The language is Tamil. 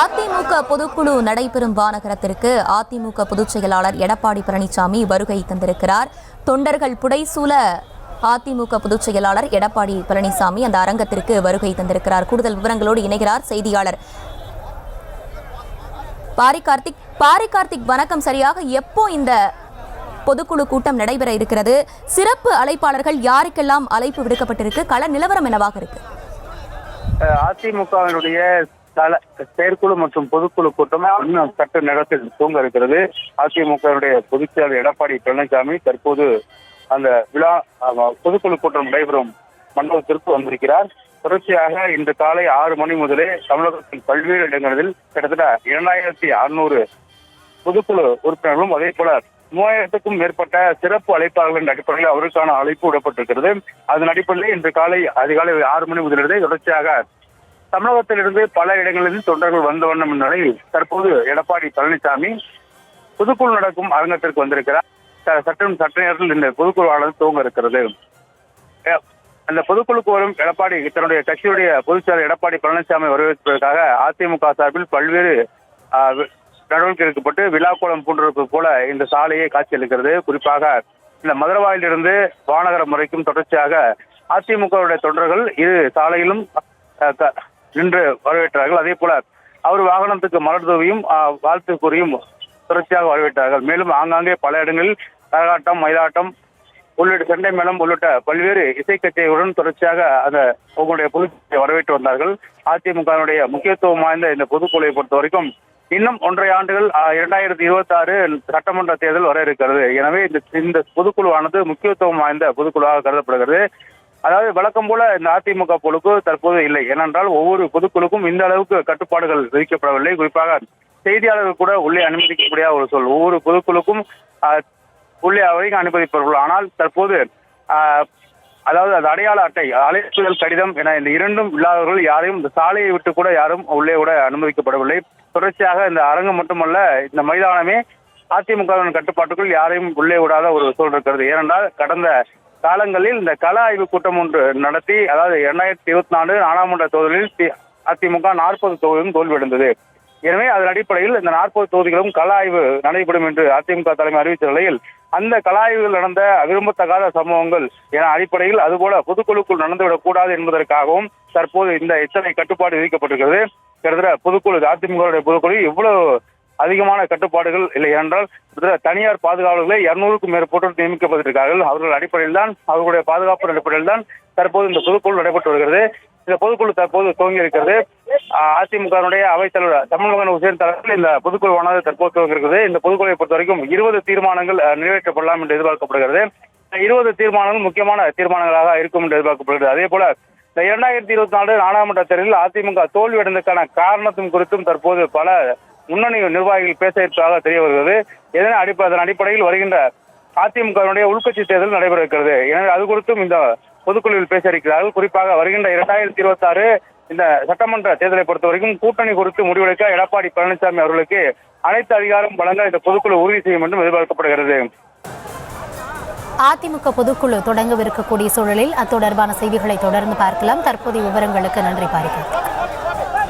அதிமுக பொதுக்குழு நடைபெறும் வானகரத்திற்கு அதிமுக பொதுச் செயலாளர் எடப்பாடி பழனிசாமி வருகை தந்திருக்கிறார். தொண்டர்கள் புடைசூழ அதிமுக பொதுச் செயலாளர் எடப்பாடி பழனிசாமி அந்த அரங்கத்திற்கு வருகை தந்திருக்கிறார். கூடுதல் விவரங்களோடு இணைகிறார் செய்தியாளர் பாரி கார்த்திக். வணக்கம். சரியாக எப்போ இந்த பொதுக்குழு கூட்டம் நடைபெற இருக்கிறது? சிறப்பு அழைப்பாளர்கள் யாருக்கெல்லாம் அழைப்பு விடுக்கப்பட்டிருக்கு? கள நிலவரம் என்னவாக இருக்கு? அதிமுகவினுடைய செயற்குழு மற்றும் பொதுக்குழு கூட்டம் இன்னும் சற்று நேரத்தில் தூங்க இருக்கிறது. அதிமுகவினுடைய பொதுச் செயலாளர் எடப்பாடி பழனிசாமி தற்போது அந்த பொதுக்குழு கூட்டம் நடைபெறும் மண்டபத்திற்கு வந்திருக்கிறார். தொடர்ச்சியாக இன்று காலை 6 மணி முதலே தமிழகத்தின் பல்வேறு இடங்களில் கிட்டத்தட்ட 2600 பொதுக்குழு உறுப்பினர்களும் அதே போல 3000க்கும் மேற்பட்ட சிறப்பு அழைப்பாளர்களின் அடிப்படையில் அவருக்கான அழைப்பு விடப்பட்டிருக்கிறது. அதன் அடிப்படையில் இன்று காலை அதிகாலை 6 மணி முதலிருந்தே தொடர்ச்சியாக தமிழகத்திலிருந்து பல இடங்களில் தொண்டர்கள் வந்த வண்ணம் நிலையில் தற்போது எடப்பாடி பழனிசாமி பொதுக்குழு நடக்கும் அரங்கத்திற்கு வந்திருக்கிறார். சற்று நேரத்தில் இந்த பொதுக்குழுவானது துவங்க இருக்கிறது. அந்த பொதுக்குழுக்கு வரும் எடப்பாடி தன்னுடைய கட்சியுடைய பொதுச் செயலாளர் எடப்பாடி பழனிசாமி வரவேற்பதற்காக அதிமுக சார்பில் பல்வேறு நடவடிக்கை எடுக்கப்பட்டு விழாக்கோலம் பூண்டிருப்பது போல இந்த சாலையை காட்சியளிக்கிறது. குறிப்பாக இந்த மதுரவாயிலிருந்து வானகரம் வரைக்கும் தொடர்ச்சியாக அதிமுகவுடைய தொண்டர்கள் இரு சாலையிலும் நின்று வரவேற்றார்கள். அதே போல அவர் வாகனத்துக்கு மலர் தூவியும் வாழ்த்து கூறியும் தொடர்ச்சியாக வரவேற்றார்கள். மேலும் ஆங்காங்கே பல இடங்களில் கரகாட்டம், மயிலாட்டம் உள்ளிட்ட சண்டை மேளம் உள்ளிட்ட பல்வேறு இசை கச்சேரிகளுடன் தொடர்ச்சியாக அந்த உங்களுடைய பொதுச்செயலை வரவேற்று வந்தார்கள். அதிமுகவினுடைய முக்கியத்துவம் வாய்ந்த இந்த பொதுக்குழுவை பொறுத்த வரைக்கும் இன்னும் 1.5 ஆண்டுகள் 2026 சட்டமன்ற தேர்தல் வர இருக்கிறது. எனவே இந்த பொதுக்குழுவானது முக்கியத்துவம் வாய்ந்த பொதுக்குழுவாக கருதப்படுகிறது. அதாவது வழக்கம் போல இந்த அதிமுக பொழுக்கு தற்போது இல்லை. ஏனென்றால் ஒவ்வொரு பொதுக்குழுக்கும் இந்த அளவுக்கு கட்டுப்பாடுகள் விதிக்கப்படவில்லை. குறிப்பாக செய்தியாளர்கள் கூட உள்ளே அனுமதிக்க முடியாத ஒரு சொல். ஒவ்வொரு பொதுக்குழுக்கும் உள்ளே வரைக்கும் அனுமதிப்பார்கள். ஆனால் தற்போது அதாவது அது அடையாள அட்டை, அழைப்புதல் கடிதம் என இந்த இரண்டும் இல்லாதவர்கள் யாரையும் இந்த சாலையை விட்டு கூட யாரும் உள்ளே கூட அனுமதிக்கப்படவில்லை. தொடர்ச்சியாக இந்த அரங்கம் மட்டுமல்ல, இந்த மைதானமே அதிமுகவின் கட்டுப்பாட்டுக்குள் யாரையும் உள்ளே விடாத ஒரு சூழல் இருக்கிறது. ஏனென்றால் கடந்த காலங்களில் இந்த கள ஆய்வு கூட்டம் ஒன்று நடத்தி, அதாவது 2024 நாடாளுமன்ற தேர்தலில் அதிமுக 40 தொகுதியும் தோல்வியடைந்தது. எனவே அதன் அடிப்படையில் இந்த 40 தொகுதிகளும் கள ஆய்வு நடைபெறும் என்று அதிமுக தலைமை அறிவித்த நிலையில் அந்த கள ஆய்வுகள் நடந்த விரும்பத்தகாத சம்பவங்கள் என அடிப்படையில் அதுபோல பொதுக்குழுக்குள் நடந்துவிடக் கூடாது என்பதற்காகவும் தற்போது இந்த இத்தனை கட்டுப்பாடு விதிக்கப்பட்டிருக்கிறது. கிட்டத்தட்ட பொதுக்குழு அதிமுக பொதுக்குழு இவ்வளவு அதிகமான கட்டுப்பாடுகள் இல்லை. என்றால் தனியார் பாதுகாவலர்களை 200க்கும் மேற்பட்டோர் நியமிக்கப்பட்டிருக்கிறார்கள். அவர்கள் அடிப்படையில் தான், அவர்களுடைய பாதுகாப்பு அடிப்படையில் தான் தற்போது இந்த பொதுக்குழு நடைபெற்று வருகிறது. இந்த பொதுக்குழு தற்போது துவங்கி இருக்கிறது. அதிமுகவினுடைய அவைத்தலைவர் தமிழ்மகன் உசேன் தலைமையில் இந்த பொதுக்குழுவானது தற்போது துவங்கி இருக்கிறது. இந்த பொதுக்குழுவை பொறுத்த வரைக்கும் 20 தீர்மானங்கள் நிறைவேற்றப்படலாம் என்று எதிர்பார்க்கப்படுகிறது. 20 தீர்மானங்கள் முக்கியமான தீர்மானங்களாக இருக்கும் என்று எதிர்பார்க்கப்படுகிறது. அதே போல இந்த 2024 நாடாளுமன்ற தேர்தலில் அதிமுக தோல்வியடைந்ததற்கான காரணத்தும் குறித்தும் தற்போது பல முன்னணி நிர்வாகிகள் பேச இருப்பதாக தெரிய வருகிறது. அதன் அடிப்படையில் வருகின்ற அதிமுகவினுடைய உள்கட்சி தேர்தல் நடைபெற இருக்கிறது. எனவே அது குறித்தும் இந்த பொதுக்குழுவில் பேச இருக்கிறார்கள். குறிப்பாக வருகின்ற 2026 இந்த சட்டமன்ற தேர்தலை பொறுத்த வரைக்கும் கூட்டணி குறித்து முடிவெடுக்க எடப்பாடி பழனிசாமி அவர்களுக்கு அனைத்து அதிகாரம் வழங்க இந்த பொதுக்குழு உறுதி செய்யும் என்றும் எதிர்பார்க்கப்படுகிறது. அதிமுக பொதுக்குழு தொடங்கவிருக்கக்கூடிய சூழலில் அது தொடர்பான செய்திகளை தொடர்ந்து பார்க்கலாம். தற்போதைய விவரங்களுக்கு நன்றி பாரிக்க.